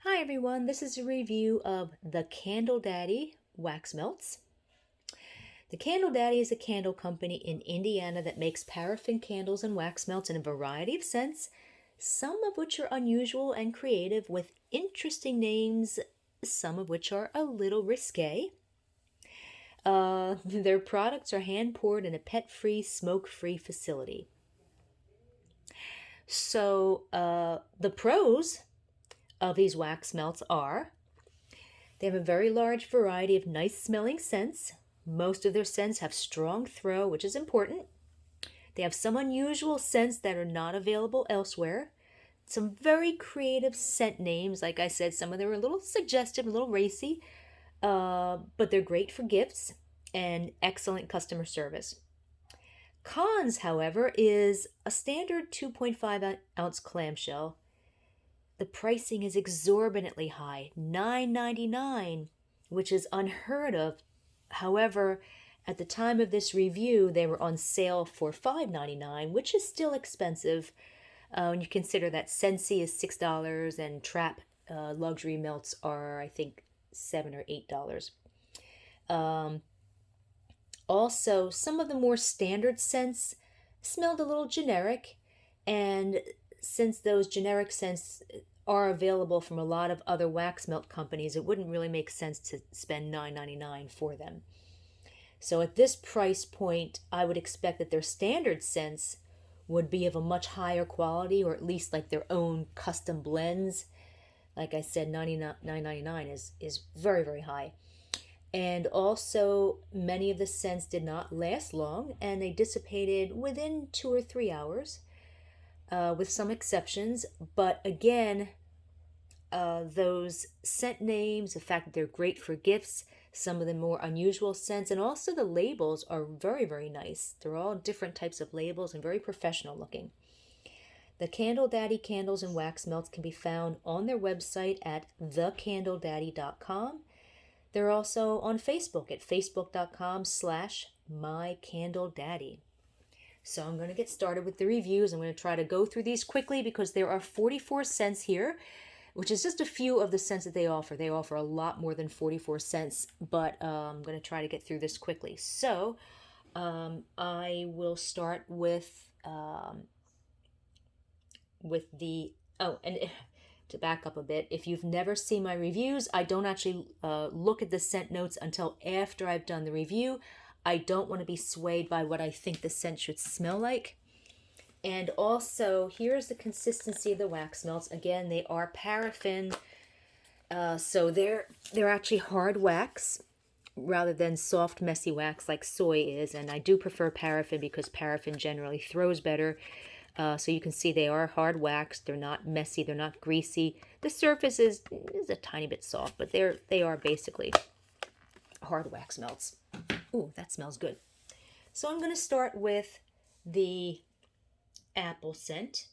Hi everyone, this is a review of the Candle Daddy wax melts. The Candle Daddy is a candle company in Indiana that makes paraffin candles and wax melts in a variety of scents, some of which are unusual and creative with interesting names, some of which are a little risque. Their products are hand poured in a pet-free, smoke-free facility. The pros of these wax melts are they have a very large variety of nice smelling scents. Most of their scents have strong throw, which is important. They have some unusual scents that are not available elsewhere. Some very creative scent names. Like I said, some of them are a little suggestive, a little racy, but they're great for gifts and excellent customer service. Cons, however, is a standard 2.5 ounce clamshell. The pricing is exorbitantly high, $9.99, which is unheard of. However, at the time of this review, they were on sale for $5.99, which is still expensive when you consider that Scentsy is $6 and Trap luxury melts are, I think, $7 or $8. Also, some of the more standard scents smelled a little generic, and since those generic scents are available from a lot of other wax melt companies, it wouldn't really make sense to spend $9.99 for them. So at this price point, I would expect that their standard scents would be of a much higher quality, or at least like their own custom blends. Like I said, $9.99 is very, very high. And also, many of the scents did not last long, and they dissipated within 2 or 3 hours, with some exceptions. But again, those scent names, the fact that they're great for gifts, some of the more unusual scents, and also the labels are very, very nice. They're all different types of labels and very professional looking. The Candle Daddy candles and wax melts can be found on their website at thecandledaddy.com. They're also on Facebook at facebook.com/mycandledaddy. So I'm going to get started with the reviews. I'm going to try to go through these quickly because there are 44 scents here, which is just a few of the scents that they offer. They offer a lot more than 44 scents, but I'm going to try to get through this quickly. So I will start with the, and to back up a bit, if you've never seen my reviews, I don't actually look at the scent notes until after I've done the review. I don't want to be swayed by what I think the scent should smell like. And also, here's the consistency of the wax melts. Again, they are paraffin, so they're actually hard wax rather than soft, messy wax like soy is. And I do prefer paraffin because paraffin generally throws better. So you can see they are hard wax. They're not messy. They're not greasy. The surface is a tiny bit soft, but they are basically hard wax melts. Ooh, that smells good. So I'm going to start with the apple scent.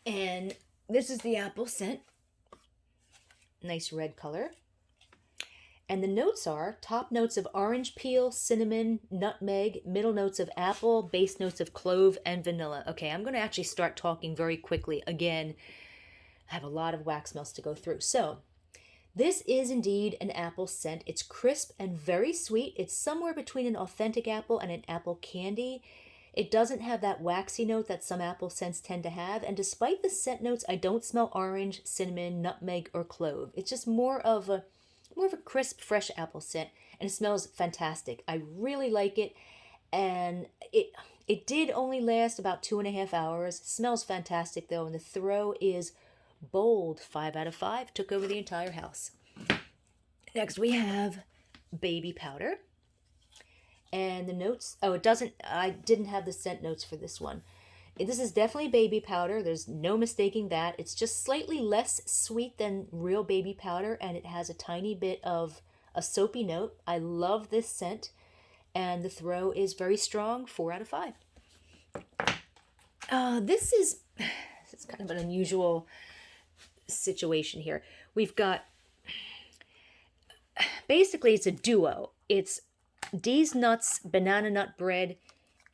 And this is the apple scent. Nice red color. And the notes are top notes of orange peel, cinnamon, nutmeg, middle notes of apple, base notes of clove, and vanilla. Okay, I'm going to actually start talking very quickly. Again, I have a lot of wax melts to go through. So, this is indeed an apple scent. It's crisp and very sweet. It's somewhere between an authentic apple and an apple candy. It doesn't have that waxy note that some apple scents tend to have. And despite the scent notes, I don't smell orange, cinnamon, nutmeg, or clove. It's just more of a crisp, fresh apple scent, and it smells fantastic. I really like it, and it did only last about 2.5 hours. It smells fantastic though, and the throw is bold. 5 out of 5. Took over the entire house. Next we have baby powder, and the notes. Oh, I didn't have the scent notes for this one. This is definitely baby powder. There's no mistaking that. It's just slightly less sweet than real baby powder, and it has a tiny bit of a soapy note. I love this scent, and the throw is very strong, 4 out of 5. This is kind of an unusual situation here. We've got, basically it's a duo. It's D's Nuts Banana Nut Bread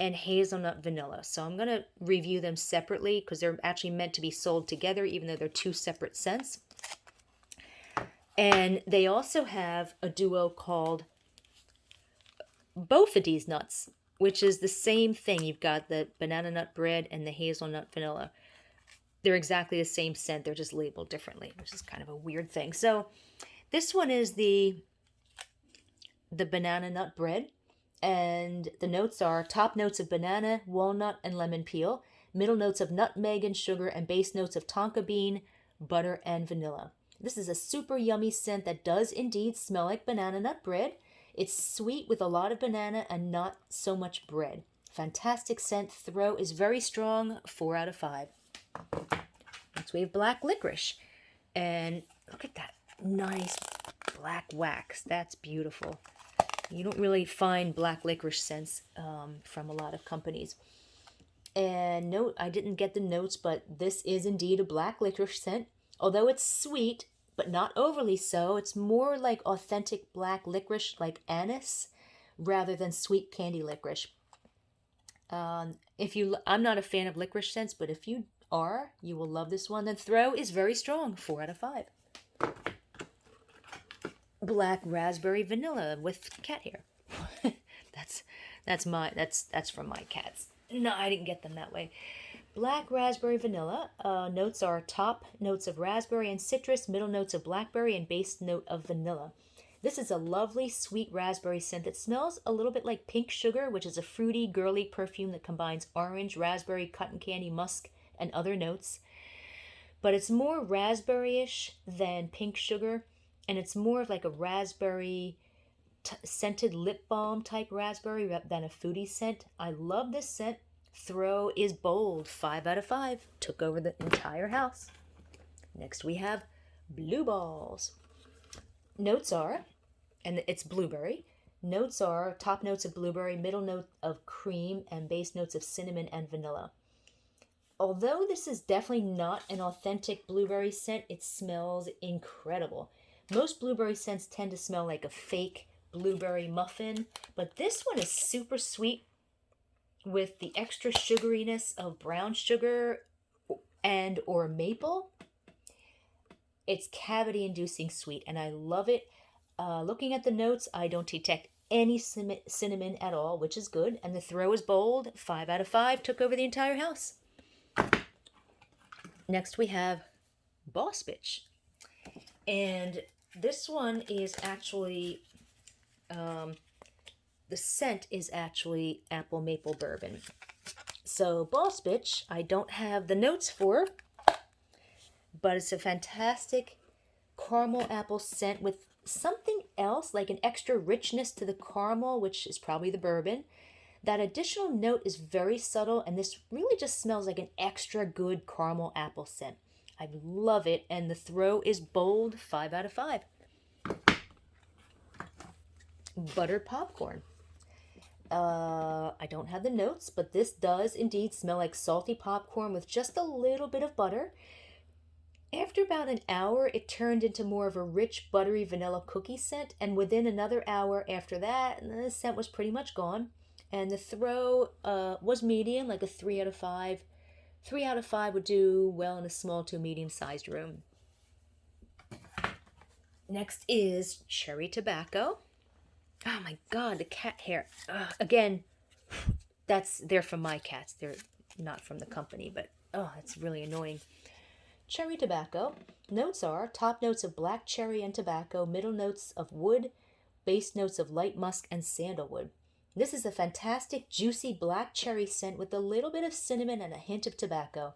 and Hazelnut Vanilla. So I'm going to review them separately because they're actually meant to be sold together even though they're two separate scents. And they also have a duo called Both of These Nuts, which is the same thing. You've got the banana nut bread and the hazelnut vanilla. They're exactly the same scent. They're just labeled differently, which is kind of a weird thing. So this one is the banana nut bread. And the notes are top notes of banana, walnut, and lemon peel, middle notes of nutmeg and sugar, and base notes of tonka bean, butter, and vanilla. This is a super yummy scent that does indeed smell like banana nut bread. It's sweet with a lot of banana and not so much bread. Fantastic scent. Throw is very strong, 4 out of 5. Next we have black licorice. And look at that nice black wax. That's beautiful. You don't really find black licorice scents from a lot of companies. And note, I didn't get the notes, but this is indeed a black licorice scent. Although it's sweet, but not overly so. It's more like authentic black licorice, like anise, rather than sweet candy licorice. I'm not a fan of licorice scents, but if you are, you will love this one. The throw is very strong, 4 out of 5. Black raspberry vanilla with cat hair. that's from my cats. No, I didn't get them that way. Black raspberry vanilla. Notes are top notes of raspberry and citrus, middle notes of blackberry, and base note of vanilla. This is a lovely sweet raspberry scent that smells a little bit like pink sugar, which is a fruity, girly perfume that combines orange, raspberry, cotton candy, musk, and other notes. But it's more raspberry-ish than pink sugar, and it's more of like a raspberry scented lip balm type raspberry than a foodie scent. I love this scent. Throw is bold, 5 out of 5. Took over the entire house. Next we have Blue Balls. Notes are, and it's blueberry. Notes are top notes of blueberry, middle note of cream, and base notes of cinnamon and vanilla. Although this is definitely not an authentic blueberry scent, it smells incredible. Most blueberry scents tend to smell like a fake blueberry muffin, but this one is super sweet with the extra sugariness of brown sugar and or maple. It's cavity-inducing sweet, and I love it. Looking at the notes, I don't detect any cinnamon at all, which is good. And the throw is bold, 5 out of 5. Took over the entire house. Next we have Boss Bitch. And this one is actually, the scent is actually apple maple bourbon. So Boss Bitch, I don't have the notes for, but it's a fantastic caramel apple scent with something else, like an extra richness to the caramel, which is probably the bourbon. That additional note is very subtle, and this really just smells like an extra good caramel apple scent. I love it, and the throw is bold, 5 out of 5. Butter popcorn. I don't have the notes, but this does indeed smell like salty popcorn with just a little bit of butter. After about an hour, it turned into more of a rich, buttery vanilla cookie scent, and within another hour after that, the scent was pretty much gone. And the throw was medium, like a 3 out of 5. 3 out of 5 would do well in a small to medium-sized room. Next is cherry tobacco. Oh my god, the cat hair. Again, they're from my cats. They're not from the company, but it's really annoying. Cherry tobacco. Notes are top notes of black cherry and tobacco, middle notes of wood, base notes of light musk and sandalwood. This is a fantastic, juicy black cherry scent with a little bit of cinnamon and a hint of tobacco.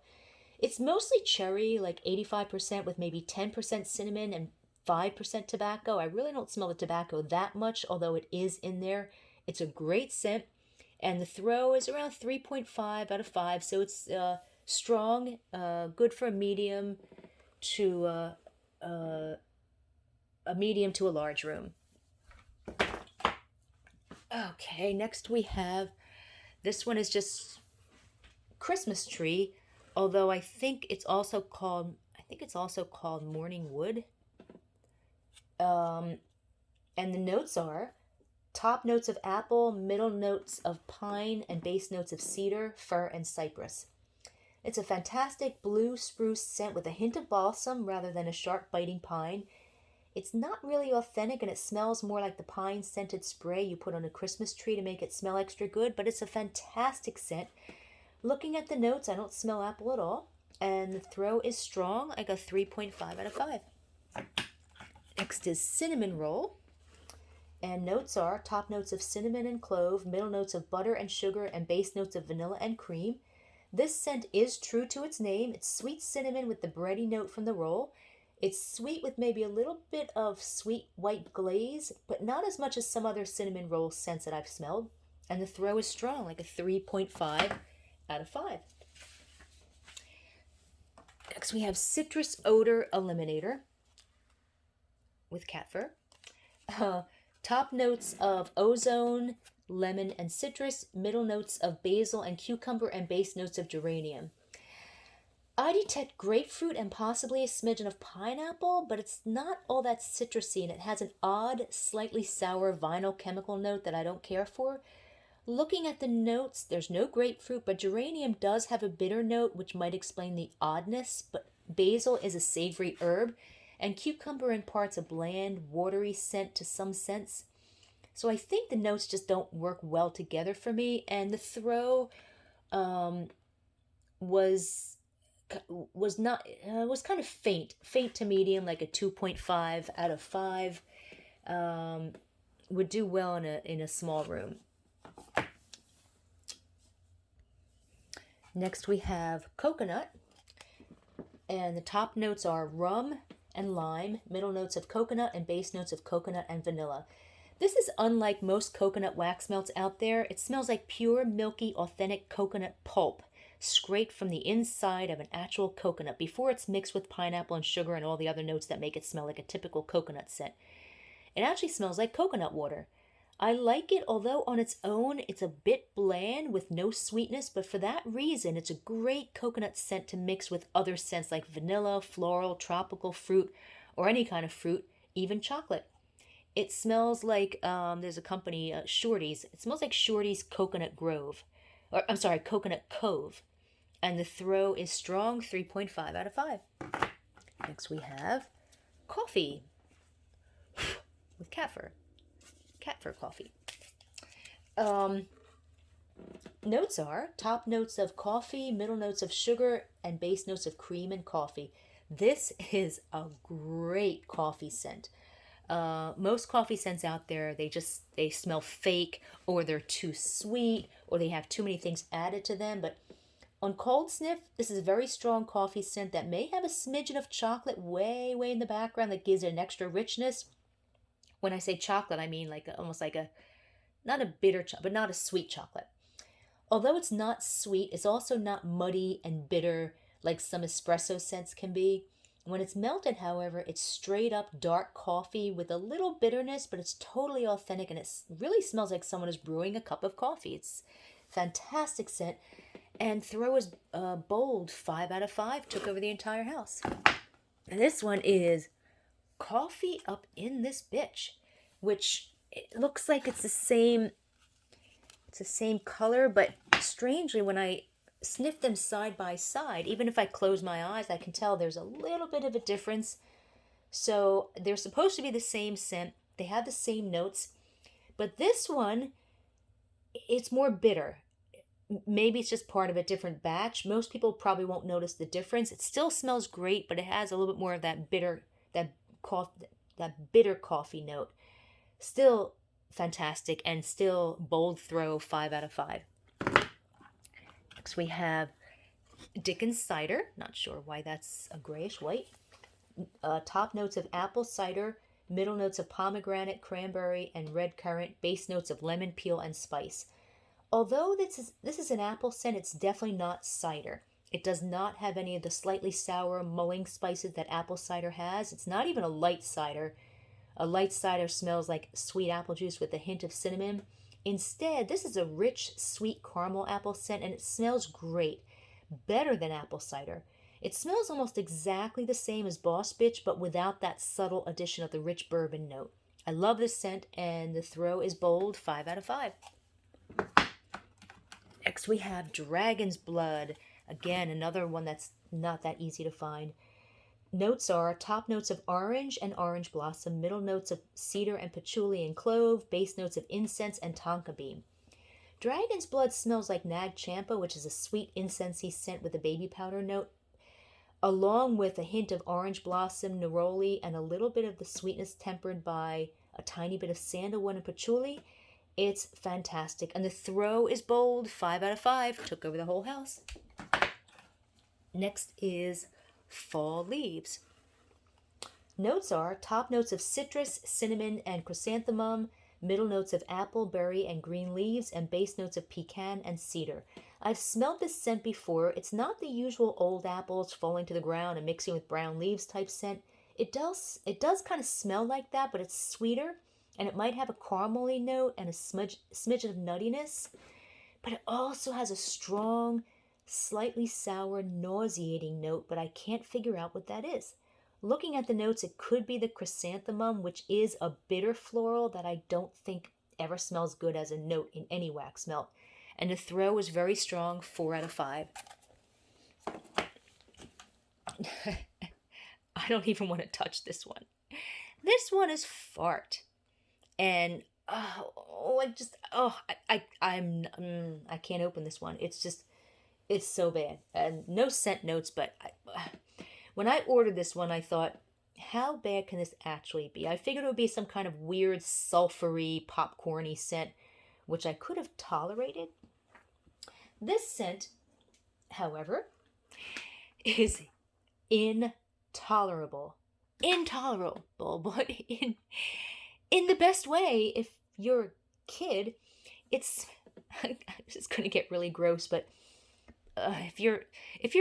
It's mostly cherry, like 85%, with maybe 10% cinnamon and 5% tobacco. I really don't smell the tobacco that much, although it is in there. It's a great scent, and the throw is around 3.5 out of 5, so it's strong, good for a medium to a medium to a large room. Okay, next we have, this one is just Christmas tree, although I think it's also called morning wood. And the notes are top notes of apple, middle notes of pine, and base notes of cedar, fir, and cypress. It's a fantastic blue spruce scent with a hint of balsam rather than a sharp biting pine. It's not really authentic and it smells more like the pine scented spray you put on a Christmas tree to make it smell extra good, but it's a fantastic scent. Looking at the notes, I don't smell apple at all, and the throw is strong. I got 3.5 out of 5. Next is cinnamon roll. And notes are top notes of cinnamon and clove, middle notes of butter and sugar, and base notes of vanilla and cream. This scent is true to its name. It's sweet cinnamon with the bready note from the roll. It's sweet with maybe a little bit of sweet white glaze, but not as much as some other cinnamon roll scents that I've smelled. And the throw is strong, like a 3.5 out of 5. Next we have citrus odor eliminator with cat fur. Top notes of ozone, lemon, and citrus. Middle notes of basil and cucumber, and base notes of geranium. I detect grapefruit and possibly a smidgen of pineapple, but it's not all that citrusy, and it has an odd, slightly sour vinyl chemical note that I don't care for. Looking at the notes, there's no grapefruit, but geranium does have a bitter note, which might explain the oddness, but basil is a savory herb, and cucumber imparts a bland, watery scent to some scents. So I think the notes just don't work well together for me, and the throw was kind of faint to medium, like a 2.5 out of 5. Would do well in a small room. Next we have coconut, and the top notes are rum and lime, middle notes of coconut, and base notes of coconut and vanilla. This is unlike most coconut wax melts out there. It smells like pure, milky, authentic coconut pulp, scraped from the inside of an actual coconut before it's mixed with pineapple and sugar and all the other notes that make it smell like a typical coconut scent. It actually smells like coconut water. I like it, although on its own it's a bit bland with no sweetness, but for that reason it's a great coconut scent to mix with other scents like vanilla, floral, tropical fruit, or any kind of fruit, even chocolate. It smells like, there's a company, Shorty's. It smells like Shorty's Coconut Grove. Coconut Cove. And the throw is strong, 3.5 out of 5. Next we have coffee with cat fur. Cat fur coffee. Notes are top notes of coffee, middle notes of sugar, and base notes of cream and coffee. This is a great coffee scent. Most coffee scents out there, they smell fake, or they're too sweet, or they have too many things added to them. But on cold sniff, this is a very strong coffee scent that may have a smidgen of chocolate way in the background that gives it an extra richness. When I say chocolate, I mean almost like not a bitter chocolate, but not a sweet chocolate. Although it's not sweet, it's also not muddy and bitter like some espresso scents can be. When it's melted, however, it's straight up dark coffee with a little bitterness, but it's totally authentic, and it really smells like someone is brewing a cup of coffee. It's fantastic scent, and throw is bold, 5 out of 5, took over the entire house. And this one is coffee up in this bitch, which it looks like it's the same color, but strangely when I sniff them side by side, even if I close my eyes, I can tell there's a little bit of a difference. So they're supposed to be the same scent, they have the same notes, but this one, it's more bitter. Maybe it's just part of a different batch. Most people probably won't notice the difference. It still smells great, but it has a little bit more of that bitter coffee note. Still fantastic, and still bold throw, 5 out of 5. Next we have Dickens cider. Not sure why that's a grayish white. Top notes of apple cider, middle notes of pomegranate, cranberry, and red currant, base notes of lemon peel and spice. Although this is an apple scent, it's definitely not cider. It does not have any of the slightly sour mulling spices that apple cider has. It's not even a light cider. A light cider smells like sweet apple juice with a hint of cinnamon. Instead, this is a rich, sweet caramel apple scent, and it smells great. Better than apple cider. It smells almost exactly the same as Boss Bitch, but without that subtle addition of the rich bourbon note. I love this scent, and the throw is bold, 5 out of 5. Next we have Dragon's Blood. Again, another one that's not that easy to find. Notes are top notes of orange and orange blossom, middle notes of cedar and patchouli and clove, base notes of incense and tonka bean. Dragon's blood smells like nag champa, which is a sweet incensey scent with a baby powder note, along with a hint of orange blossom, neroli, and a little bit of the sweetness tempered by a tiny bit of sandalwood and patchouli. It's fantastic. And the throw is bold. 5 out of 5. Took over the whole house. Next is fall leaves. Notes are top notes of citrus, cinnamon, and chrysanthemum, middle notes of apple, berry, and green leaves, and base notes of pecan and cedar. I've smelled this scent before. It's not the usual old apples falling to the ground and mixing with brown leaves type scent. It does kind of smell like that, but it's sweeter, and it might have a caramely note and a smidge of nuttiness, but it also has a strong, slightly sour, nauseating note, but I can't figure out what that is. Looking at the notes, it could be the chrysanthemum, which is a bitter floral that I don't think ever smells good as a note in any wax melt. And the throw is very strong, 4 out of 5. I don't even want to touch this one. This one is fart. And I can't open this one. It's so bad. And no scent notes, but when I ordered this one, I thought, how bad can this actually be? I figured it would be some kind of weird, sulfury, popcorny scent, which I could have tolerated. This scent, however, is intolerable. Intolerable, but in the best way. If you're a kid, it's going to get really gross, but if you're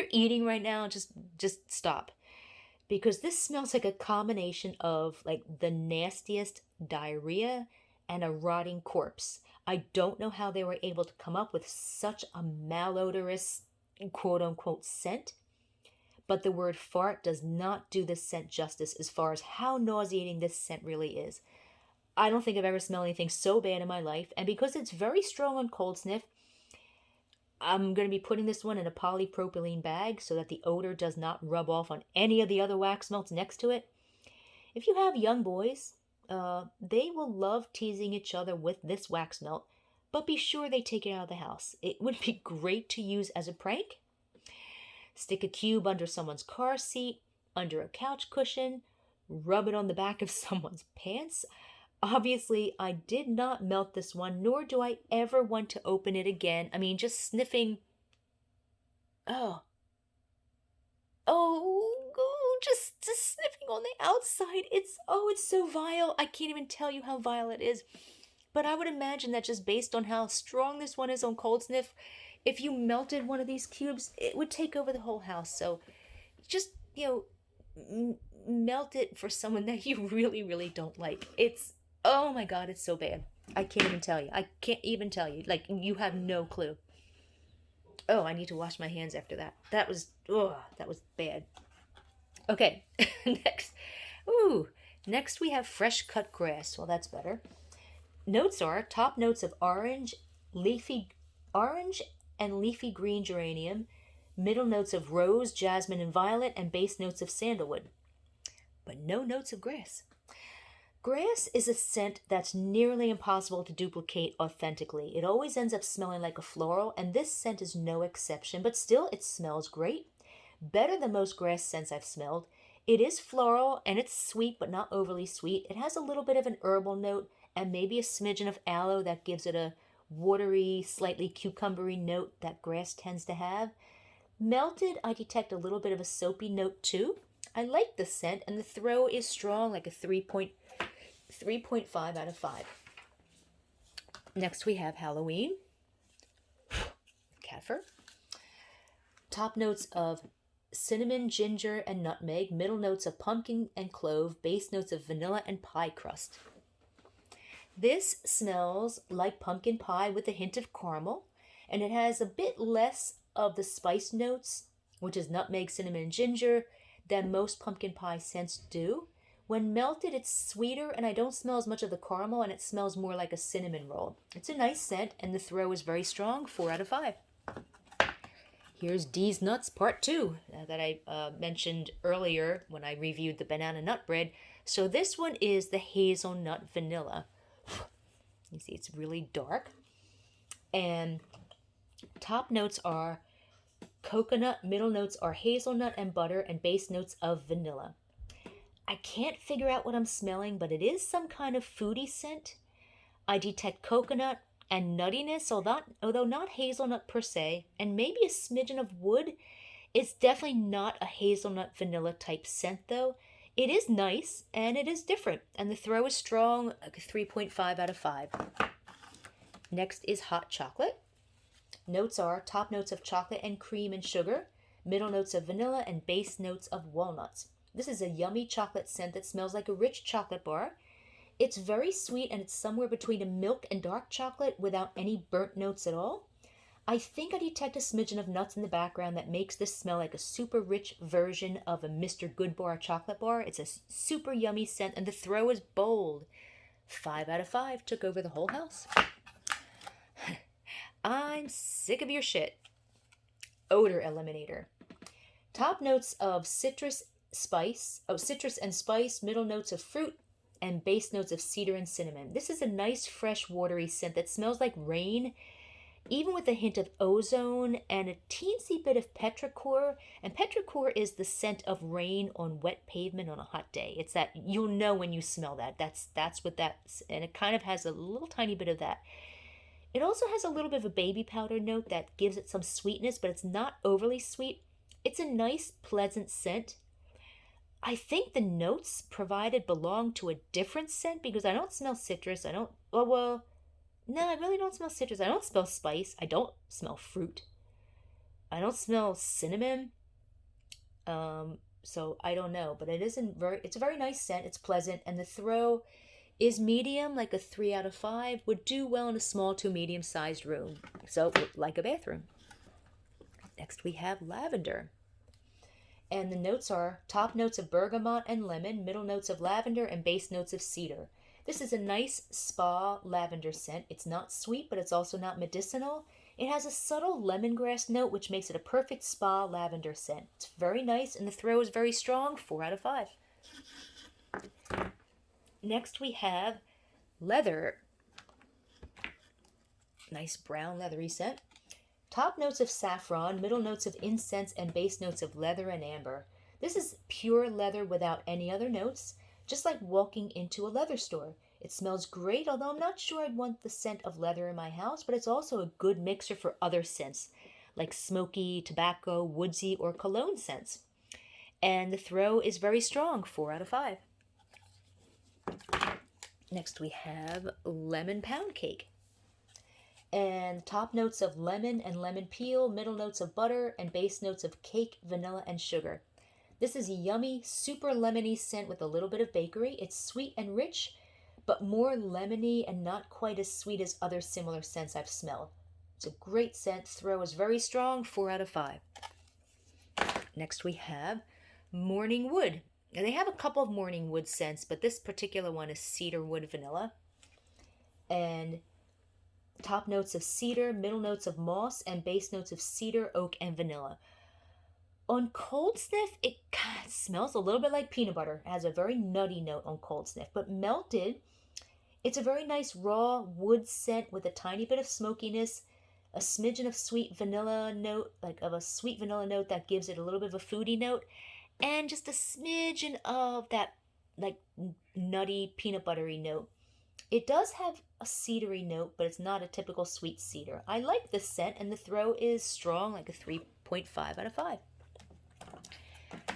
eating right now, just stop, because this smells like a combination of like the nastiest diarrhea and a rotting corpse. I don't know how they were able to come up with such a malodorous quote unquote scent, but the word fart does not do this scent justice as far as how nauseating this scent really is. I don't think I've ever smelled anything so bad in my life, and because it's very strong on cold sniff, I'm going to be putting this one in a polypropylene bag so that the odor does not rub off on any of the other wax melts next to it. If you have young boys, they will love teasing each other with this wax melt, but be sure they take it out of the house. It would be great to use as a prank. Stick a cube under someone's car seat, under a couch cushion, rub it on the back of someone's pants. Obviously, I did not melt this one, nor do I ever want to open it again. I mean, just sniffing. Just sniffing on the outside. It's so vile. I can't even tell you how vile it is. But I would imagine that just based on how strong this one is on cold sniff, if you melted one of these cubes, it would take over the whole house. So just, melt it for someone that you really, really don't like. Oh my God, it's so bad. I can't even tell you. Like, you have no clue. Oh, I need to wash my hands after that. That was bad. Okay, next we have fresh cut grass. Well, that's better. Notes are top notes of orange and leafy green geranium, middle notes of rose, jasmine, and violet, and base notes of sandalwood. But no notes of grass. Grass is a scent that's nearly impossible to duplicate authentically. It always ends up smelling like a floral, and this scent is no exception, but still it smells great. Better than most grass scents I've smelled. It is floral, and it's sweet, but not overly sweet. It has a little bit of an herbal note, and maybe a smidgen of aloe that gives it a watery, slightly cucumbery note that grass tends to have. Melted, I detect a little bit of a soapy note too. I like the scent, and the throw is strong, like a 3.5 out of 5. Next we have Halloween. Cat fur. Top notes of cinnamon, ginger, and nutmeg. Middle notes of pumpkin and clove. Base notes of vanilla and pie crust. This smells like pumpkin pie with a hint of caramel, and it has a bit less of the spice notes, which is nutmeg, cinnamon, and ginger, than most pumpkin pie scents do. When melted, it's sweeter, and I don't smell as much of the caramel, and it smells more like a cinnamon roll. It's a nice scent, and the throw is very strong, 4 out of 5. Here's D's Nuts Part 2 that I mentioned earlier when I reviewed the banana nut bread. So this one is the hazelnut vanilla. You see it's really dark. And top notes are coconut, middle notes are hazelnut and butter, and base notes of vanilla. I can't figure out what I'm smelling, but it is some kind of foodie scent. I detect coconut and nuttiness, although not hazelnut per se, and maybe a smidgen of wood. It's definitely not a hazelnut vanilla type scent though. It is nice and it is different, and the throw is strong, like a 3.5 out of 5. Next is hot chocolate. Notes are top notes of chocolate and cream and sugar, middle notes of vanilla, and base notes of walnuts. This is a yummy chocolate scent that smells like a rich chocolate bar. It's very sweet and it's somewhere between a milk and dark chocolate without any burnt notes at all. I think I detect a smidgen of nuts in the background that makes this smell like a super rich version of a Mr. Goodbar chocolate bar. It's a super yummy scent and the throw is bold. 5 out of 5, took over the whole house. I'm sick of your shit. Odor eliminator. Top notes of citrus and spice, middle notes of fruit, and base notes of cedar and cinnamon. This is a nice, fresh, watery scent that smells like rain, even with a hint of ozone and a teensy bit of petrichor. And petrichor is the scent of rain on wet pavement on a hot day. It's that, you'll know when you smell that. That's what that's, and it kind of has a little tiny bit of that. It also has a little bit of a baby powder note that gives it some sweetness, but it's not overly sweet. It's a nice, pleasant scent. I think the notes provided belong to a different scent because I don't smell citrus. No, I really don't smell citrus. I don't smell spice. I don't smell fruit. I don't smell cinnamon. So I don't know, but it's a very nice scent. It's pleasant, and the throw is medium, like a 3 out of 5. Would do well in a small to medium-sized room. So like a bathroom. Next we have lavender. And the notes are top notes of bergamot and lemon, middle notes of lavender, and base notes of cedar. This is a nice spa lavender scent. It's not sweet, but it's also not medicinal. It has a subtle lemongrass note, which makes it a perfect spa lavender scent. It's very nice, and the throw is very strong, 4 out of 5. Next we have leather. Nice brown leathery scent. Top notes of saffron, middle notes of incense, and base notes of leather and amber. This is pure leather without any other notes, just like walking into a leather store. It smells great, although I'm not sure I'd want the scent of leather in my house, but it's also a good mixer for other scents, like smoky, tobacco, woodsy, or cologne scents. And the throw is very strong, 4 out of 5. Next we have lemon pound cake. And top notes of lemon and lemon peel, middle notes of butter, and base notes of cake, vanilla, and sugar. This is a yummy, super lemony scent with a little bit of bakery. It's sweet and rich, but more lemony and not quite as sweet as other similar scents I've smelled. It's a great scent. Throw is very strong, 4 out of 5. Next we have morning wood. Now they have a couple of morning wood scents, but this particular one is cedar wood vanilla. And top notes of cedar, middle notes of moss, and base notes of cedar, oak, and vanilla. On cold sniff, it kind of smells a little bit like peanut butter. It has a very nutty note on cold sniff, but melted, it's a very nice raw wood scent with a tiny bit of smokiness, a smidgen of sweet vanilla note, like of a sweet vanilla note that gives it a little bit of a foodie note, and just a smidgen of that like nutty peanut buttery note. It does have a cedary note, but it's not a typical sweet cedar. I like this scent, and the throw is strong, like a 3.5 out of 5.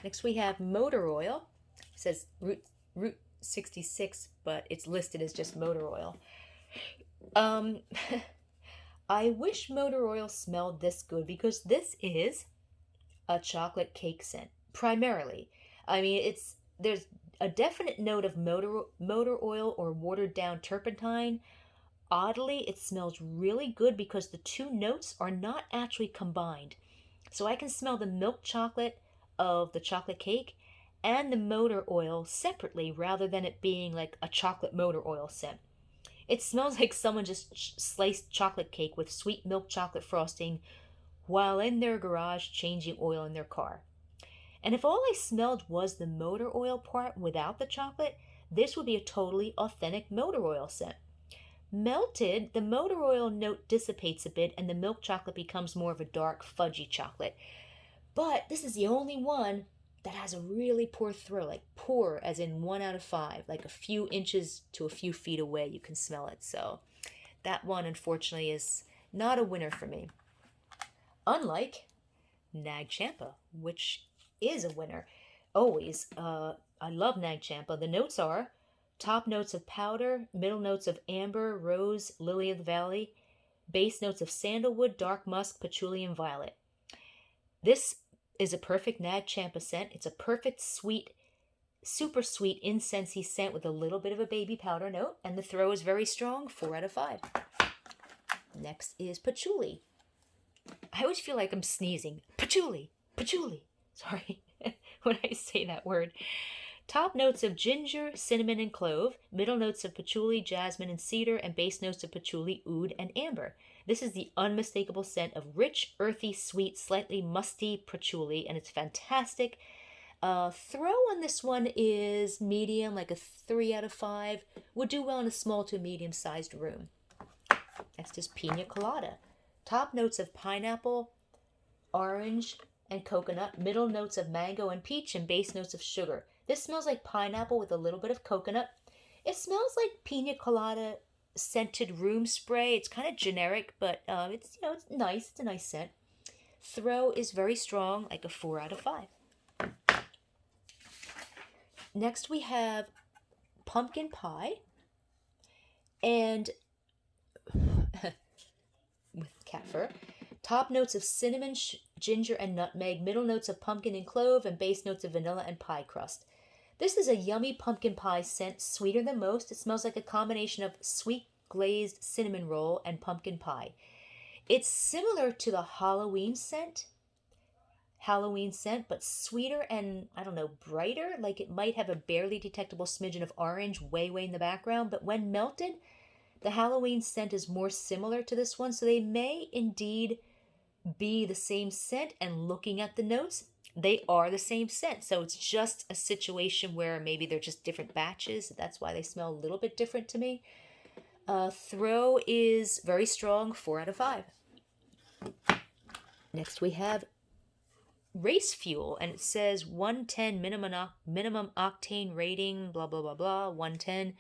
Next we have motor oil. It says Route 66, but it's listed as just motor oil. I wish motor oil smelled this good because this is a chocolate cake scent, primarily. I mean, there's a definite note of motor oil or watered down turpentine. Oddly, it smells really good because the two notes are not actually combined. So I can smell the milk chocolate of the chocolate cake and the motor oil separately rather than it being like a chocolate motor oil scent. It smells like someone just sliced chocolate cake with sweet milk chocolate frosting while in their garage changing oil in their car. And if all I smelled was the motor oil part without the chocolate, this would be a totally authentic motor oil scent. Melted, the motor oil note dissipates a bit and the milk chocolate becomes more of a dark, fudgy chocolate. But this is the only one that has a really poor throw, like poor as in 1 out of 5, like a few inches to a few feet away you can smell it. So that one, unfortunately, is not a winner for me. Unlike Nag Champa, which is a winner. Always. I love Nag Champa. The notes are top notes of powder, middle notes of amber, rose, lily of the valley, base notes of sandalwood, dark musk, patchouli, and violet. This is a perfect Nag Champa scent. It's a perfect sweet, super sweet incensey scent with a little bit of a baby powder note, and the throw is very strong, 4 out of 5. Next is patchouli. I always feel like I'm sneezing. Patchouli, patchouli. Sorry when I say that word. Top notes of ginger, cinnamon, and clove, middle notes of patchouli, jasmine, and cedar, and base notes of patchouli, oud, and amber. This is the unmistakable scent of rich, earthy, sweet, slightly musty patchouli, and it's fantastic. Throw on this one is medium, like a 3 out of 5. Would do well in a small to medium-sized room. Next is pina colada. Top notes of pineapple, orange, and coconut, middle notes of mango and peach, and base notes of sugar. This smells like pineapple with a little bit of coconut. It smells like pina colada scented room spray. It's kind of generic, but it's it's nice. It's a nice scent. Throw is very strong, like a 4 out of 5. Next we have pumpkin pie, and with cat fur. Top notes of cinnamon, ginger, and nutmeg, middle notes of pumpkin and clove, and base notes of vanilla and pie crust. This is a yummy pumpkin pie scent, sweeter than most. It smells like a combination of sweet glazed cinnamon roll and pumpkin pie. It's similar to the Halloween scent, but sweeter and, I don't know, brighter. Like it might have a barely detectable smidgen of orange way in the background, but when melted, the Halloween scent is more similar to this one, so they may indeed be the same scent, and looking at the notes, they are the same scent. So it's just a situation where maybe they're just different batches. That's why they smell a little bit different to me. Throw is very strong, 4 out of 5. Next we have race fuel, and it says 110 minimum octane rating, blah, blah, blah, blah, 110.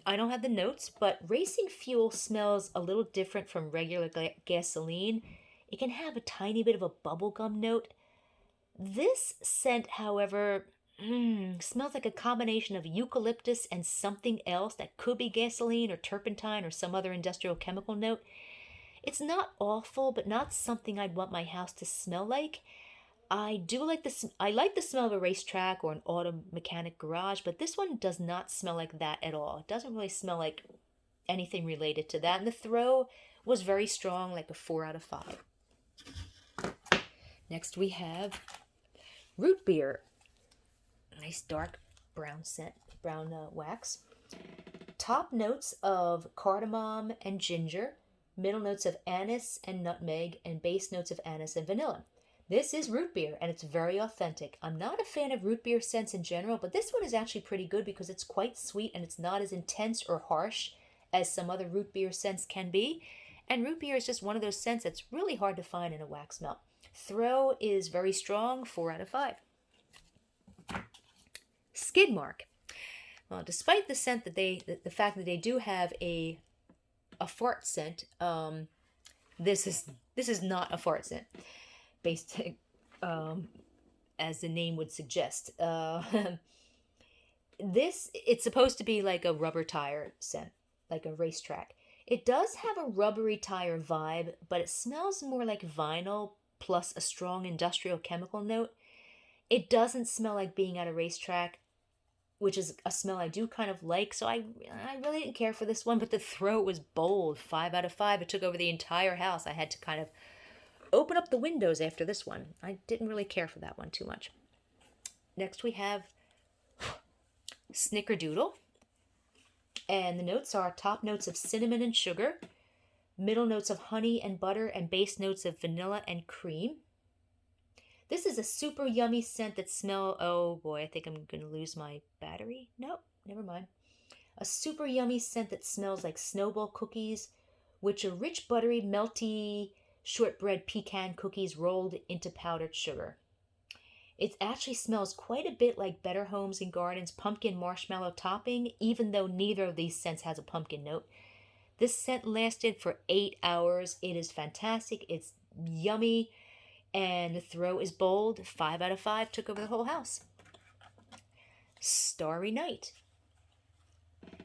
I don't have the notes, but racing fuel smells a little different from regular gasoline. It can have a tiny bit of a bubblegum note. This scent, however, smells like a combination of eucalyptus and something else that could be gasoline or turpentine or some other industrial chemical note. It's not awful, but not something I'd want my house to smell like. I like the smell of a racetrack or an auto mechanic garage, but this one does not smell like that at all. It doesn't really smell like anything related to that. And the throw was very strong, like a 4 out of 5. Next we have root beer. Nice dark brown scent, brown wax. Top notes of cardamom and ginger, middle notes of anise and nutmeg, and base notes of anise and vanilla. This is root beer, and it's very authentic. I'm not a fan of root beer scents in general, but this one is actually pretty good because it's quite sweet and it's not as intense or harsh as some other root beer scents can be. And root beer is just one of those scents that's really hard to find in a wax melt. Throw is very strong, 4 out of 5. Skid mark. Well, despite the scent that the fact that they do have a fart scent, this is not a fart scent. Based, as the name would suggest. It's supposed to be like a rubber tire scent, like a racetrack. It does have a rubbery tire vibe, but it smells more like vinyl plus a strong industrial chemical note. It doesn't smell like being at a racetrack, which is a smell I do kind of like, so I really didn't care for this one, but the throw was bold, 5 out of 5. It took over the entire house. I had to kind of open up the windows after this one. I didn't really care for that one too much. Next we have Snickerdoodle. And the notes are top notes of cinnamon and sugar, middle notes of honey and butter, and base notes of vanilla and cream. This is a super yummy scent that oh boy, I think I'm going to lose my battery. Nope, never mind. A super yummy scent that smells like snowball cookies, which are rich, buttery, melty shortbread pecan cookies rolled into powdered sugar. It actually smells quite a bit like Better Homes and Gardens pumpkin marshmallow topping, even though neither of these scents has a pumpkin note. This scent lasted for 8 hours. It is fantastic. It's yummy. And the throw is bold. 5 out of 5. Took over the whole house. Starry Night.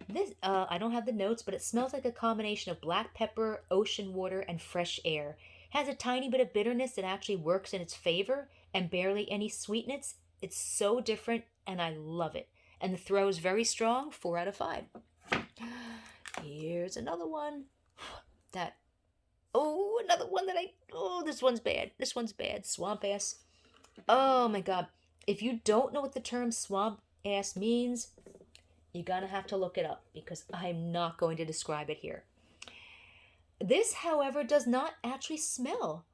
This I don't have the notes, but it smells like a combination of black pepper, ocean water, and fresh air. It has a tiny bit of bitterness that actually works in its favor, and barely any sweetness. It's so different, and I love it. And the throw is very strong. 4 out of 5. Here's another one. Another one this one's bad. This one's bad. Swamp ass. Oh my God. If you don't know what the term swamp ass means, you're gonna have to look it up, because I'm not going to describe it here. This, however, does not actually smell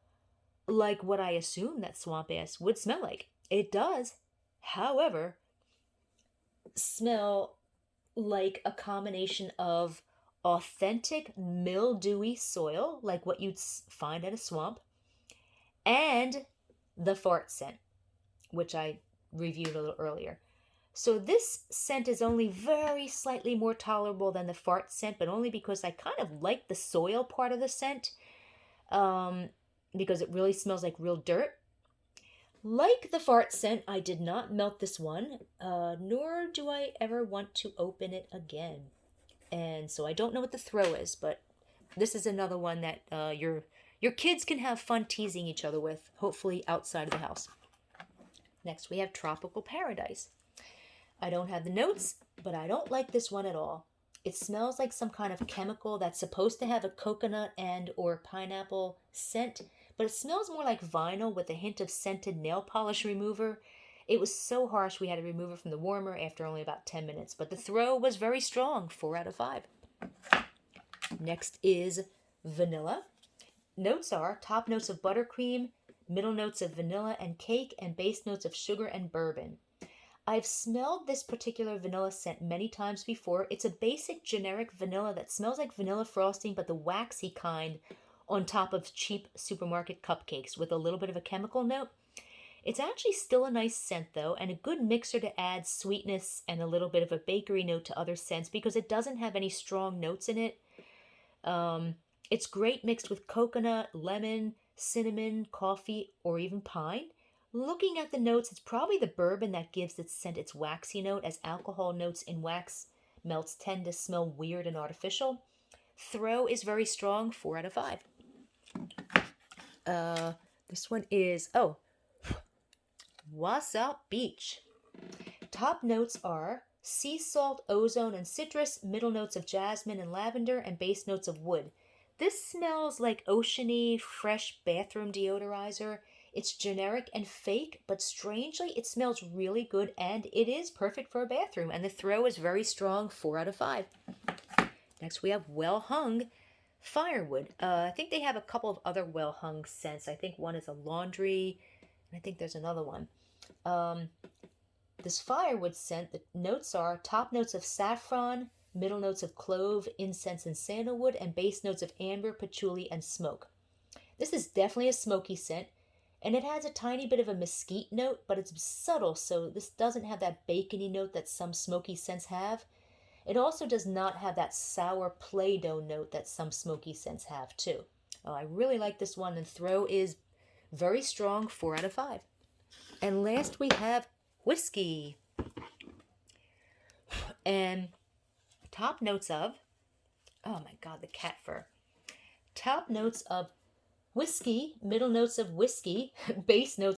like what I assume that swamp ass would smell like. It does, however, smell like a combination of authentic mildewy soil, like what you'd find at a swamp, and the fart scent, which I reviewed a little earlier. So this scent is only very slightly more tolerable than the fart scent, but only because I kind of like the soil part of the scent, because it really smells like real dirt. Like the fart scent, I did not melt this one, nor do I ever want to open it again. And so I don't know what the throw is, but this is another one that your kids can have fun teasing each other with, hopefully outside of the house. Next, we have Tropical Paradise. I don't have the notes, but I don't like this one at all. It smells like some kind of chemical that's supposed to have a coconut and or pineapple scent, but it smells more like vinyl with a hint of scented nail polish remover. It was so harsh we had to remove it from the warmer after only about 10 minutes, but the throw was very strong, 4 out of 5. Next is Vanilla. Notes are top notes of buttercream, middle notes of vanilla and cake, and base notes of sugar and bourbon. I've smelled this particular vanilla scent many times before. It's a basic generic vanilla that smells like vanilla frosting, but the waxy kind on top of cheap supermarket cupcakes with a little bit of a chemical note. It's actually still a nice scent though, and a good mixer to add sweetness and a little bit of a bakery note to other scents, because it doesn't have any strong notes in it. It's great mixed with coconut, lemon, cinnamon, coffee, or even pine. Looking at the notes, it's probably the bourbon that gives its scent its waxy note, as alcohol notes in wax melts tend to smell weird and artificial. Throw is very strong, 4 out of 5. This one is, Wassail Beach. Top notes are sea salt, ozone, and citrus, middle notes of jasmine and lavender, and base notes of wood. This smells like oceany, fresh bathroom deodorizer. It's generic and fake, but strangely, it smells really good, and it is perfect for a bathroom, and the throw is very strong, 4 out of 5. Next, we have Well Hung Firewood. I think they have a couple of other Well Hung scents. I think one is a laundry, and I think there's another one. This firewood scent, the notes are top notes of saffron, middle notes of clove, incense, and sandalwood, and base notes of amber, patchouli, and smoke. This is definitely a smoky scent, and it has a tiny bit of a mesquite note, but it's subtle, so this doesn't have that bacony note that some smoky scents have. It also does not have that sour Play-Doh note that some smoky scents have too. I really like this one, and throw is very strong, 4 out of 5. And last we have whiskey. And top notes of, oh my God, the cat fur. Top notes of whiskey, middle notes of whiskey, base notes